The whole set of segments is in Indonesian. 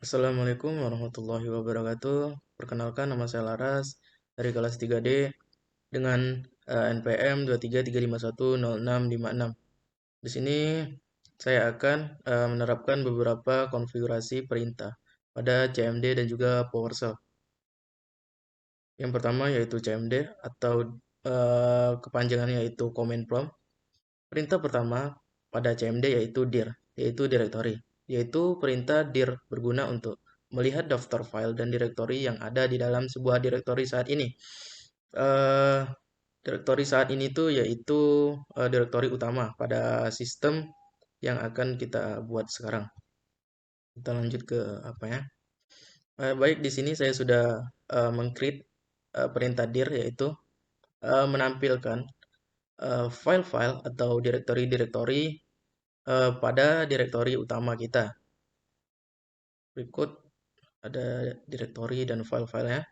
Assalamualaikum warahmatullahi wabarakatuh. Perkenalkan, nama saya Laras dari kelas 3D dengan NPM 2335106656. Di sini saya akan menerapkan beberapa konfigurasi perintah pada CMD dan juga PowerShell. Yang pertama yaitu CMD atau kepanjangannya yaitu Command Prompt. Perintah pertama pada CMD yaitu dir, yaitu directory, yaitu perintah dir berguna untuk melihat daftar file dan direktori yang ada di dalam sebuah direktori saat ini. Eh, Direktori saat ini tuh yaitu direktori utama pada sistem yang akan kita buat sekarang. Kita lanjut ke apa ya? Baik, di sini saya sudah mengcreate perintah dir yaitu menampilkan file-file atau direktori-direktori pada direktori utama kita. Berikut ada direktori dan file-filenya.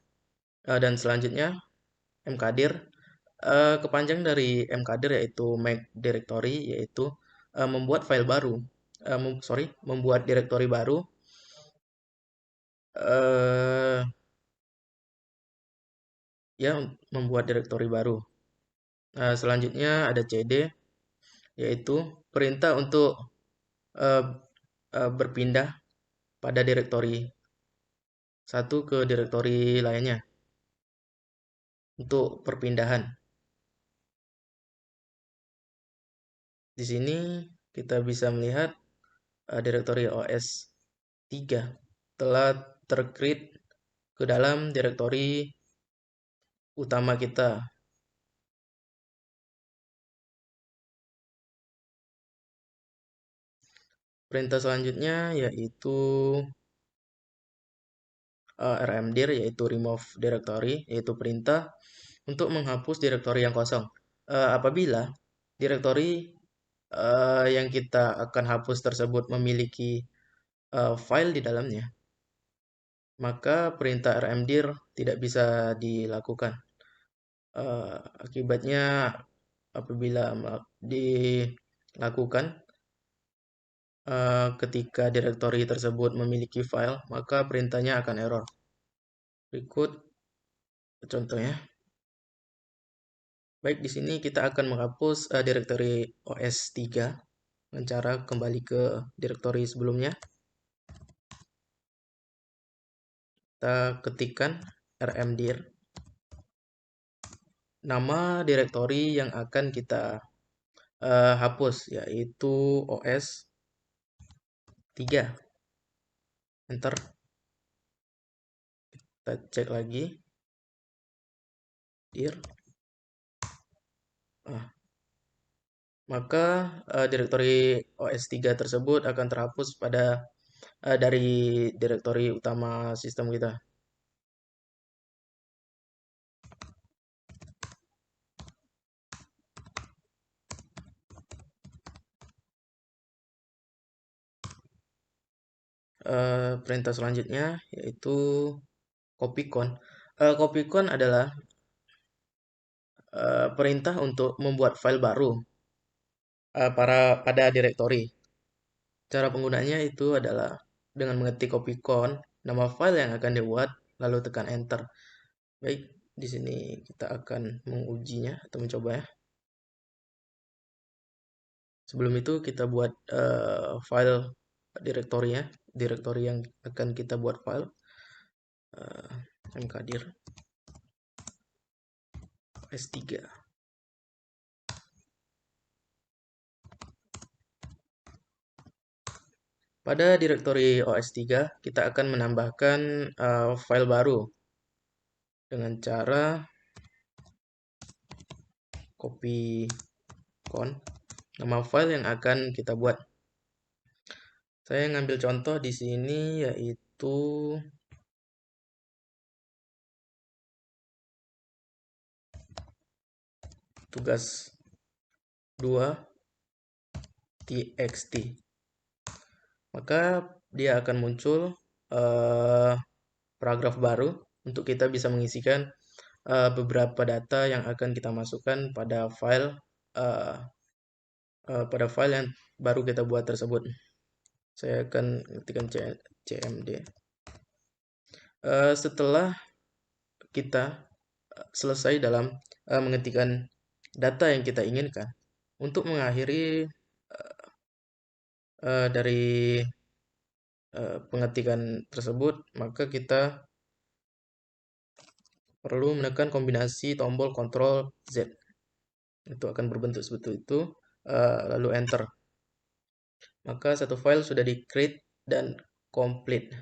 Dan selanjutnya mkdir. Kepanjang dari mkdir yaitu make directory, yaitu membuat file baru. Membuat direktori baru. eh ya, membuat direktori baru. Selanjutnya ada cd, yaitu perintah untuk eh, berpindah pada direktori satu ke direktori lainnya untuk perpindahan. Di sini kita bisa melihat direktori OS 3 telah tercreate ke dalam direktori utama kita. Perintah selanjutnya yaitu rmdir, yaitu remove directory, yaitu perintah untuk menghapus direktori yang kosong. Apabila direktori yang kita akan hapus tersebut memiliki file di dalamnya, maka perintah rmdir tidak bisa dilakukan. Akibatnya apabila dilakukan ketika direktori tersebut memiliki file, maka perintahnya akan error. Berikut contohnya. Baik, di sini kita akan menghapus direktori OS 3 dengan cara kembali ke direktori sebelumnya. Kita ketikkan rmdir, nama direktori yang akan kita hapus yaitu OS 3. Enter. Kita cek lagi. Dir. Maka direktori OS 3 tersebut akan terhapus dari direktori utama sistem kita. Perintah selanjutnya yaitu copycon. Copycon adalah perintah untuk membuat file baru pada direktori. Cara penggunanya itu adalah dengan mengetik copycon nama file yang akan dibuat, lalu tekan enter. Baik, di sini kita akan mengujinya atau mencoba ya. Sebelum itu kita buat file direktorinya, direktori yang akan kita buat file mkdir s3. Pada direktori OS3 kita akan menambahkan file baru dengan cara copy con nama file yang akan kita buat. Saya ngambil contoh di sini yaitu tugas 2 txt. Maka dia akan muncul paragraf baru untuk kita bisa mengisikan beberapa data yang akan kita masukkan pada file yang baru kita buat tersebut. Saya akan ketikkan cmd. Setelah kita selesai dalam mengetikkan data yang kita inginkan, untuk mengakhiri dari pengetikan tersebut, maka kita perlu menekan kombinasi tombol Ctrl Z. Itu akan berbentuk seperti itu, lalu enter. Maka satu file sudah di create dan complete.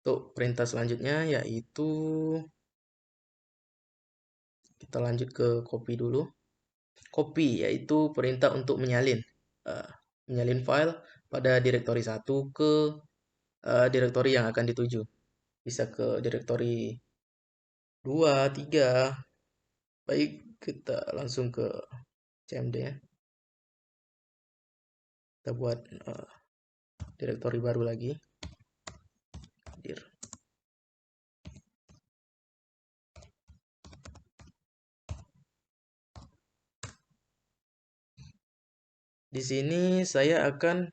Untuk perintah selanjutnya yaitu kita lanjut ke copy dulu. Copy yaitu perintah untuk menyalin file pada direktori 1 ke direktori yang akan dituju. Bisa ke direktori 2, 3. Baik, kita langsung ke cmd ya. Kita buat direktori baru lagi. Dir. Di sini saya akan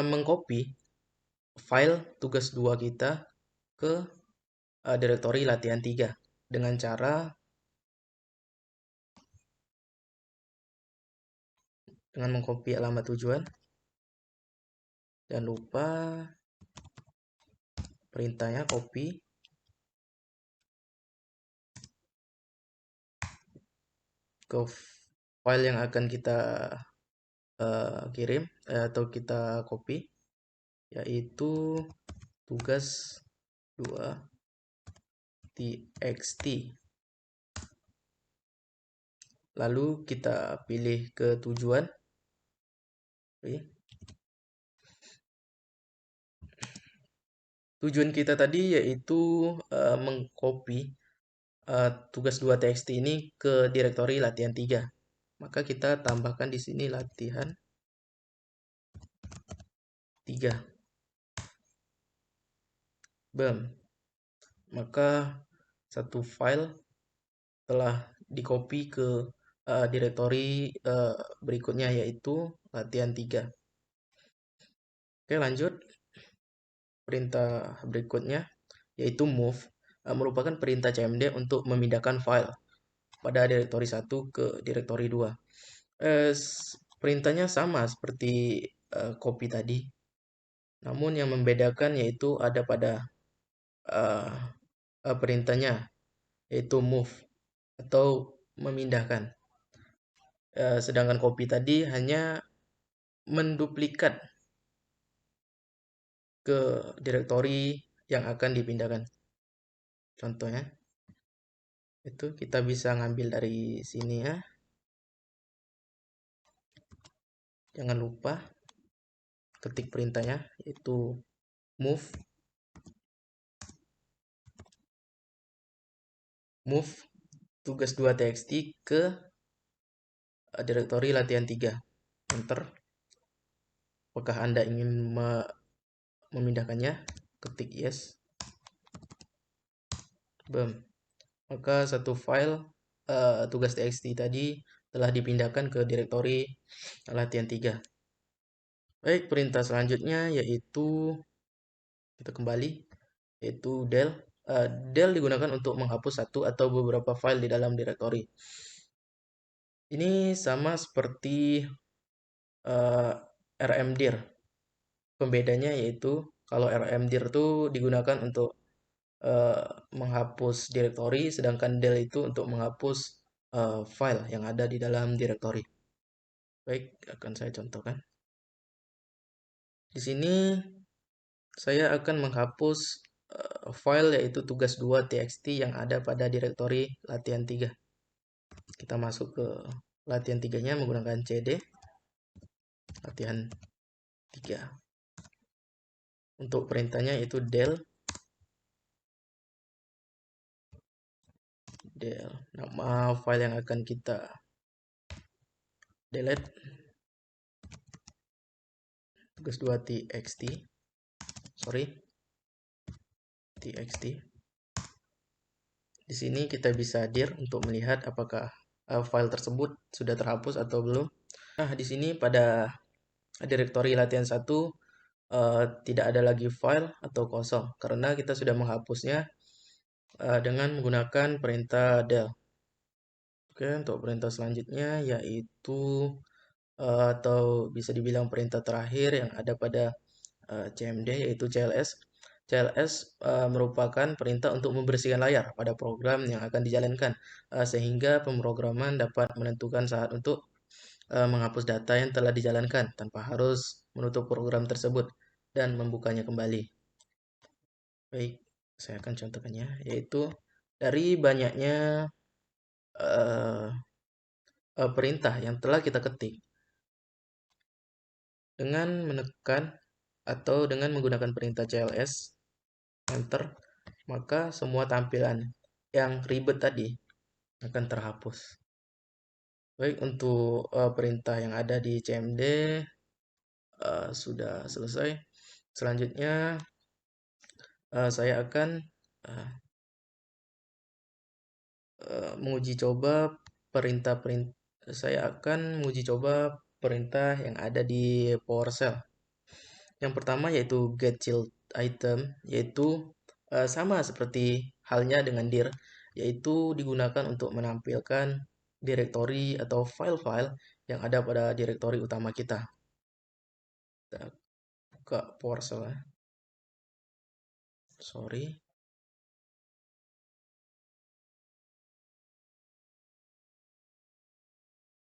mengcopy file tugas 2 kita ke direktori latihan 3 dengan cara mengcopy alamat tujuan. Jangan lupa perintahnya copy ke file yang akan kita kirim atau kita copy, yaitu tugas 2 txt. Lalu kita pilih ke tujuan. Tujuan kita tadi yaitu mengcopy tugas 2 txt ini ke direktori latihan 3. Maka kita tambahkan di sini latihan 3. Bam. Maka satu file telah di-copy ke direktori berikutnya yaitu latihan 3. Oke, lanjut. Perintah berikutnya yaitu move merupakan perintah cmd untuk memindahkan file pada direktori 1 ke direktori 2. Perintahnya sama seperti copy tadi. Namun yang membedakan yaitu ada pada perintahnya yaitu move atau memindahkan. Sedangkan copy tadi hanya menduplikat ke direktori yang akan dipindahkan. Contohnya itu kita bisa ngambil dari sini ya. Jangan lupa ketik perintahnya yaitu move tugas 2 txt ke direktori latihan 3. Enter. Apakah Anda ingin memindahkannya? Ketik yes. Bam. Maka satu file tugas txt tadi telah dipindahkan ke direktori latihan 3. Baik, perintah selanjutnya yaitu kita kembali yaitu del. Del digunakan untuk menghapus satu atau beberapa file di dalam direktori. Ini sama seperti rmdir. Pembedanya yaitu kalau rmdir itu digunakan untuk menghapus direktori, sedangkan del itu untuk menghapus file yang ada di dalam direktori. Baik, akan saya contohkan. Di sini saya akan menghapus file yaitu tugas 2 txt yang ada pada direktori latihan 3. Kita masuk ke latihan 3-nya menggunakan cd latihan 3. Untuk perintahnya itu del nama file yang akan kita delete tugas 2 txt txt. Di sini kita bisa dir untuk melihat apakah file tersebut sudah terhapus atau belum. Nah, di sini pada direktori latihan satu tidak ada lagi file atau kosong karena kita sudah menghapusnya dengan menggunakan perintah del. Oke, untuk perintah selanjutnya yaitu atau bisa dibilang perintah terakhir yang ada pada CMD yaitu CLS. CLS merupakan perintah untuk membersihkan layar pada program yang akan dijalankan sehingga pemrograman dapat menentukan saat untuk menghapus data yang telah dijalankan tanpa harus menutup program tersebut dan membukanya kembali. Baik, saya akan contohkannya yaitu dari banyaknya eh, perintah yang telah kita ketik dengan menekan atau dengan menggunakan perintah CLS enter, maka semua tampilan yang ribet tadi akan terhapus. Baik, untuk perintah yang ada di CMD sudah selesai. Selanjutnya saya akan uh, menguji coba perintah-perintah. Saya akan menguji coba perintah yang ada di PowerShell. Yang pertama yaitu get child item, yaitu sama seperti halnya dengan dir, yaitu digunakan untuk menampilkan direktori atau file-file yang ada pada direktori utama kita. Kita buka PowerShell ya. Sorry.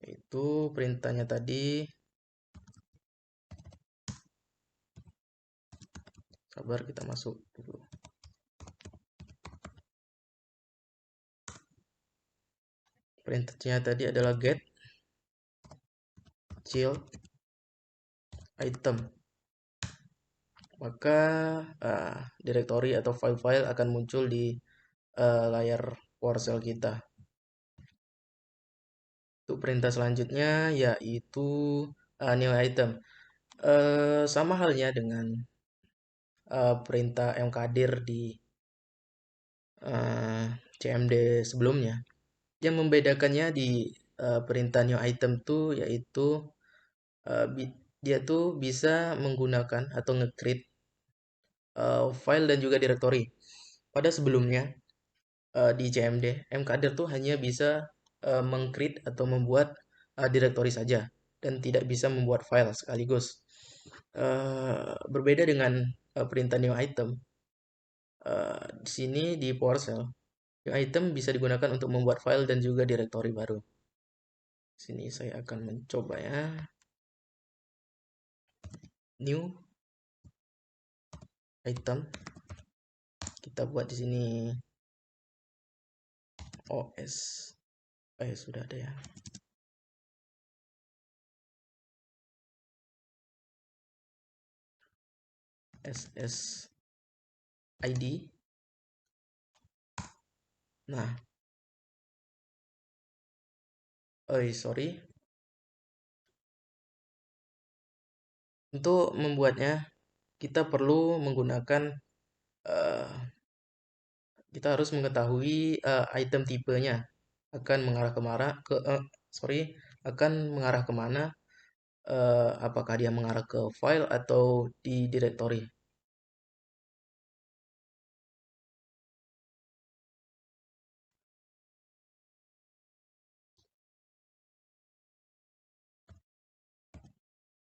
Itu perintahnya tadi. Sabar, kita masuk dulu. Perintahnya tadi adalah get child item. Maka direktori atau file-file akan muncul di layar PowerShell kita. Untuk perintah selanjutnya yaitu new item. Sama halnya dengan perintah mkdir di CMD sebelumnya. Yang membedakannya di perintah new item tuh yaitu dia tuh bisa menggunakan atau nge-create file dan juga directory. Pada sebelumnya di CMD, mkdir tuh hanya bisa meng-create atau membuat directory saja dan tidak bisa membuat file sekaligus. Berbeda dengan perintah new item. Di sini di PowerShell, new item bisa digunakan untuk membuat file dan juga directory baru. Sini saya akan mencoba ya. New item. Kita buat di sini OS. Sudah ada ya. SSID. Nah, sorry. Untuk membuatnya kita perlu menggunakan kita harus mengetahui item tipenya akan mengarah kemana akan mengarah kemana, apakah dia mengarah ke file atau di directory.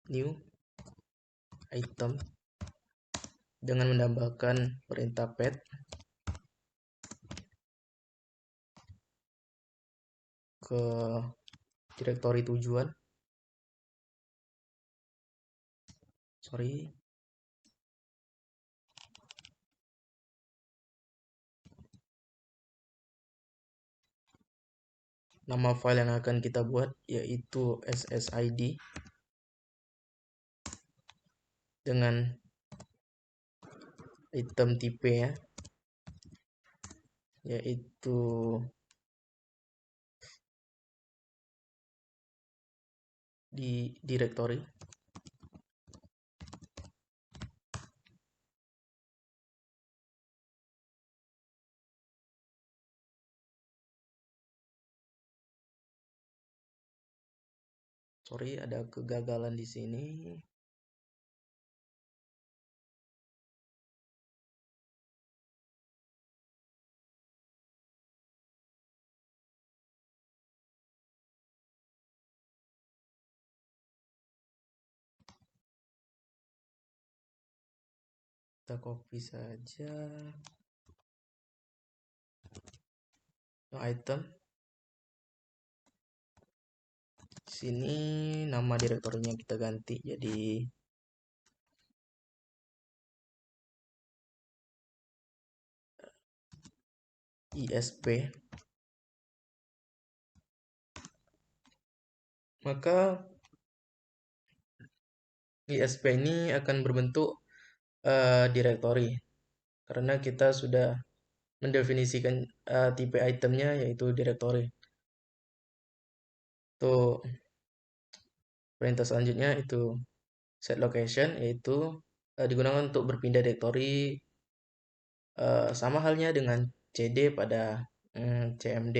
New item dengan menambahkan perintah pet ke direktori tujuan. Sorry. Nama file yang akan kita buat yaitu SSID dengan item tipe ya, yaitu di directory. Sorry, ada kegagalan di sini. Kita copy saja yang item. Sini nama direktorinya kita ganti jadi ISP. Maka ISP ini akan berbentuk direktori karena kita sudah mendefinisikan tipe itemnya yaitu direktori. Untuk perintah selanjutnya itu set location, yaitu digunakan untuk berpindah direktori, sama halnya dengan cd pada cmd.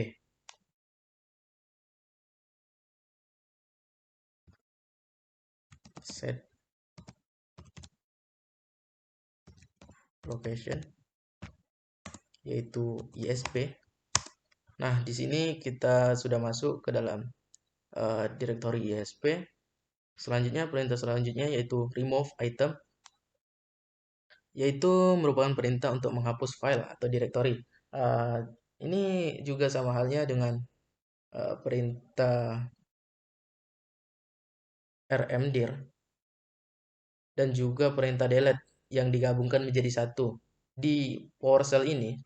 Set location yaitu ISP. Nah, di sini kita sudah masuk ke dalam direktori ISP. Selanjutnya, perintah selanjutnya yaitu remove item, yaitu merupakan perintah untuk menghapus file atau direktori. Uh, ini juga sama halnya dengan perintah rmdir dan juga perintah delete yang digabungkan menjadi satu. Di PowerShell ini,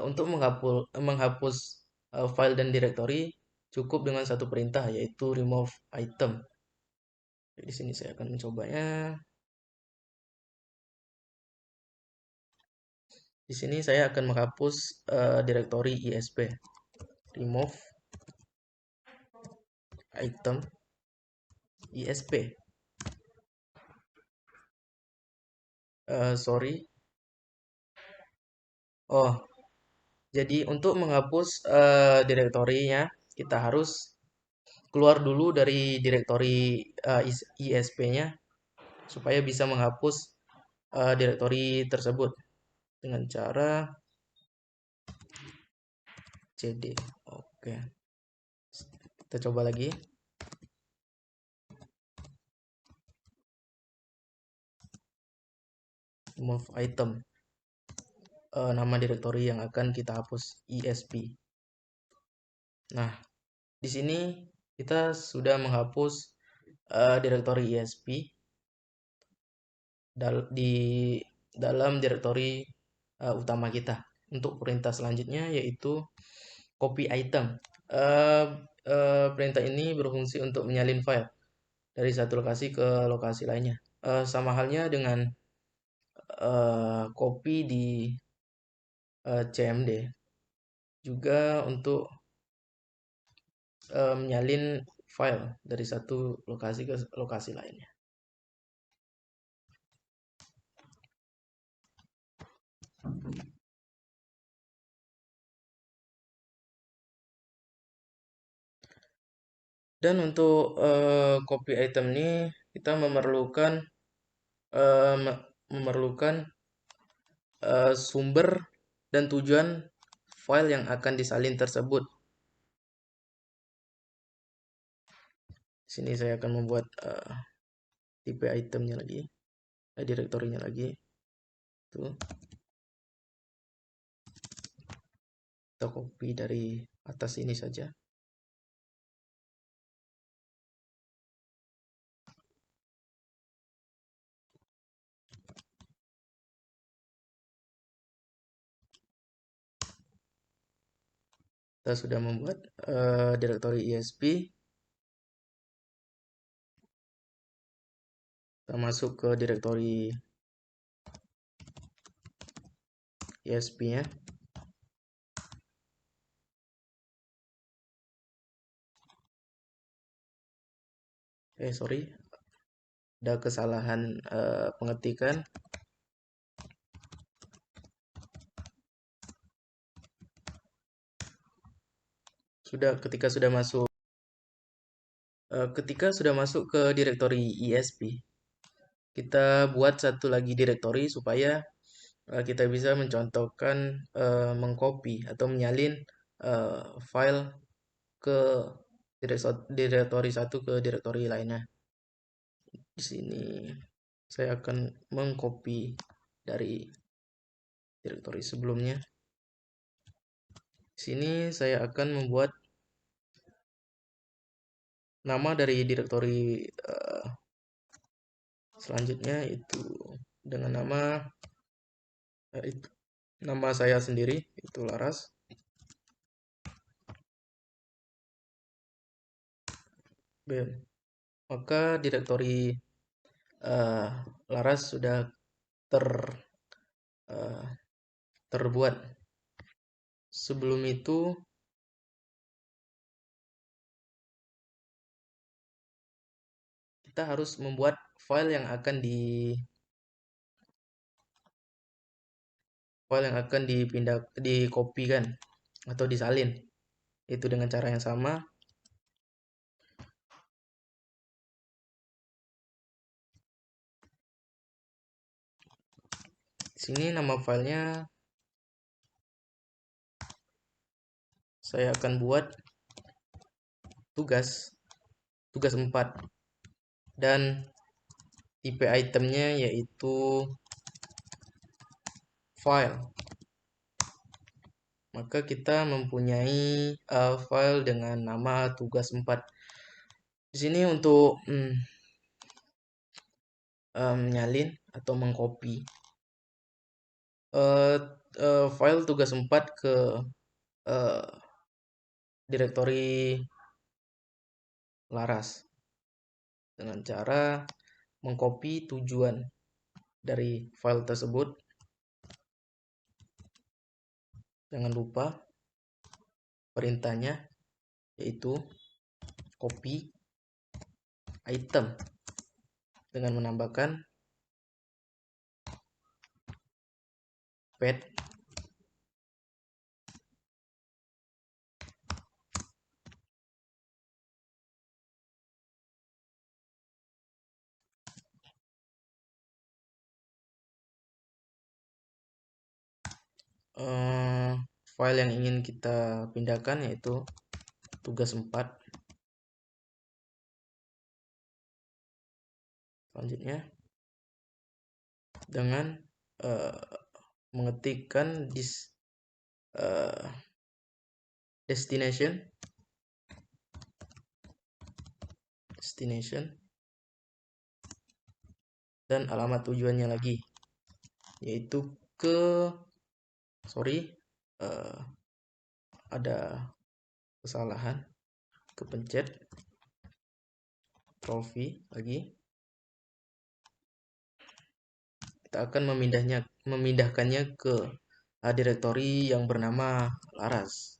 untuk menghapus file dan direktori cukup dengan satu perintah yaitu remove item. Di sini saya akan mencobanya. Di sini saya akan menghapus direktori ISP. Remove item ISP. Sorry. Oh, jadi untuk menghapus direktorinya kita harus keluar dulu dari direktori ISP-nya supaya bisa menghapus direktori tersebut dengan cara cd. Oke, kita coba lagi. Remove item, nama direktori yang akan kita hapus ISP. Nah, di sini kita sudah menghapus direktori ISP di dalam direktori utama kita. Untuk perintah selanjutnya yaitu copy item. Perintah ini berfungsi untuk menyalin file dari satu lokasi ke lokasi lainnya. Sama halnya dengan copy di CMD. Juga untuk menyalin file dari satu lokasi ke lokasi lainnya. Dan untuk copy item ini kita memerlukan sumber dan tujuan file yang akan disalin tersebut. Di sini saya akan membuat tipe itemnya lagi, direktorinya lagi. Tuh. Kita copy dari atas ini saja. Kita sudah membuat direktori ISP. Kita masuk ke direktori ISP-nya. Sorry, ada kesalahan pengetikan. Ketika sudah masuk Ketika sudah masuk ke direktori ESP, kita buat satu lagi direktori supaya kita bisa mencontohkan, mengcopy atau menyalin file ke direktori satu ke direktori lainnya. Di sini saya akan mengcopy dari direktori sebelumnya. Di sini saya akan membuat nama dari direktori selanjutnya, itu dengan nama itu, nama saya sendiri, itu Laras. Bem. Maka direktori eh, Laras sudah ter eh, terbuat. Sebelum itu kita harus membuat file yang akan dipindah, dikopikan atau disalin. Itu dengan cara yang sama. Di sini nama filenya saya akan buat tugas 4, dan tipe itemnya yaitu file. Maka kita mempunyai file dengan nama tugas 4. Di sini untuk menyalin atau mengcopy eh, file tugas 4 ke eh, direktori Laras dengan cara mengcopy tujuan dari file tersebut. Jangan lupa perintahnya yaitu copy item dengan menambahkan pad file yang ingin kita pindahkan yaitu tugas 4. Selanjutnya dengan mengetikkan destination dan alamat tujuannya lagi, yaitu ada kesalahan, kepencet Ctrl V lagi. Kita akan memindahkannya ke direktori yang bernama Laras.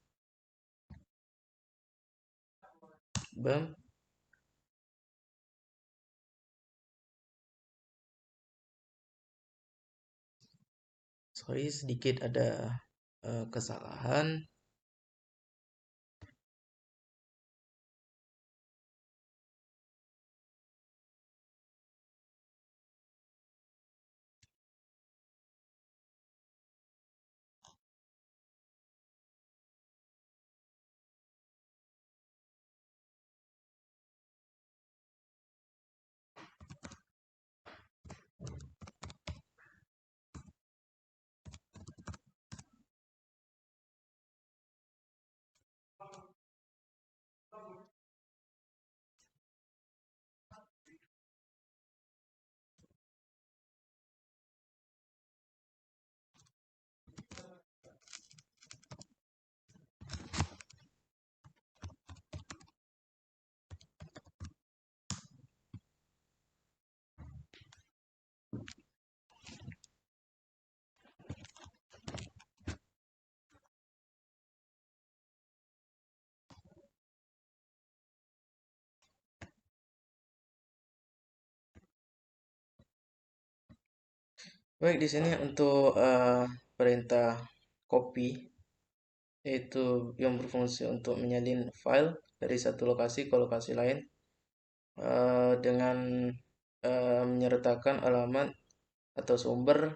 Bam. Sorry, sedikit ada kesalahan. Baik, di sini untuk perintah copy, yaitu yang berfungsi untuk menyalin file dari satu lokasi ke lokasi lain. dengan menyertakan alamat atau sumber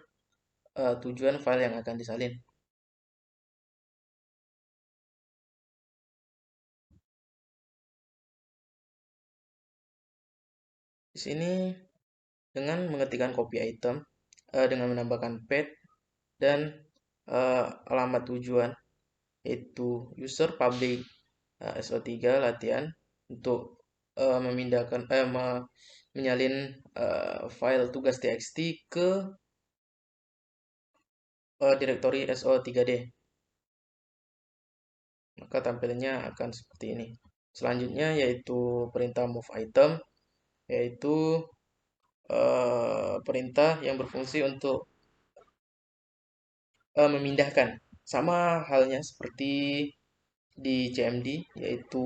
tujuan file yang akan disalin. Di sini dengan mengetikkan copy item, dengan menambahkan path dan alamat tujuan, yaitu user public SO3 latihan untuk memindahkan menyalin file tugas txt ke direktori SO3D. Maka tampilannya akan seperti ini. Selanjutnya yaitu perintah move item, yaitu perintah yang berfungsi untuk memindahkan. Sama halnya seperti di CMD, yaitu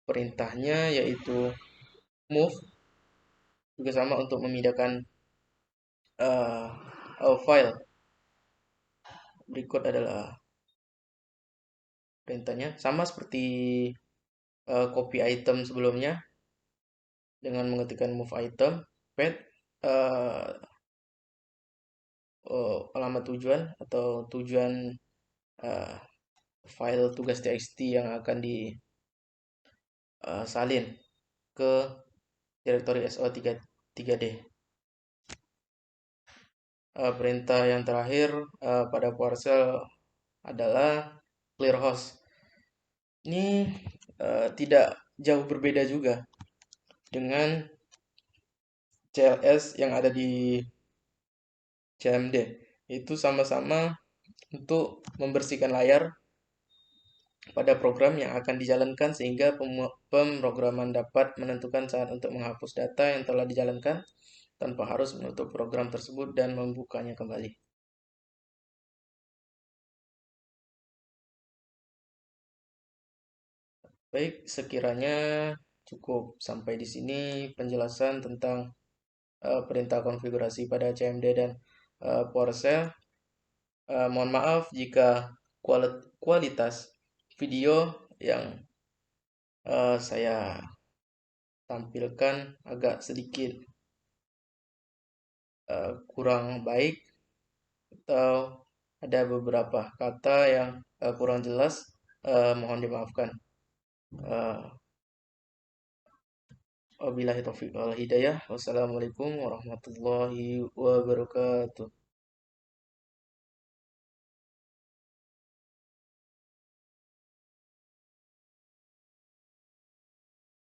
perintahnya yaitu move, juga sama untuk memindahkan file. Berikut adalah perintahnya, sama seperti copy item sebelumnya, dengan mengetikkan move item, path, uh, alamat tujuan atau tujuan uh, file tugas txt yang akan disalin ke direktori SO3D. Perintah yang terakhir pada PowerShell adalah clear host. Ini tidak jauh berbeda juga dengan CLS yang ada di CMD. Itu sama-sama untuk membersihkan layar pada program yang akan dijalankan sehingga pemrograman dapat menentukan saat untuk menghapus data yang telah dijalankan tanpa harus menutup program tersebut dan membukanya kembali. Baik, sekiranya cukup sampai di sini penjelasan tentang perintah konfigurasi pada CMD dan PowerShell. Mohon maaf jika kualitas video yang saya tampilkan agak sedikit kurang baik atau ada beberapa kata yang kurang jelas, mohon dimaafkan. Wabillahi taufiq wal hidayah. Wassalamualaikum warahmatullahi wabarakatuh.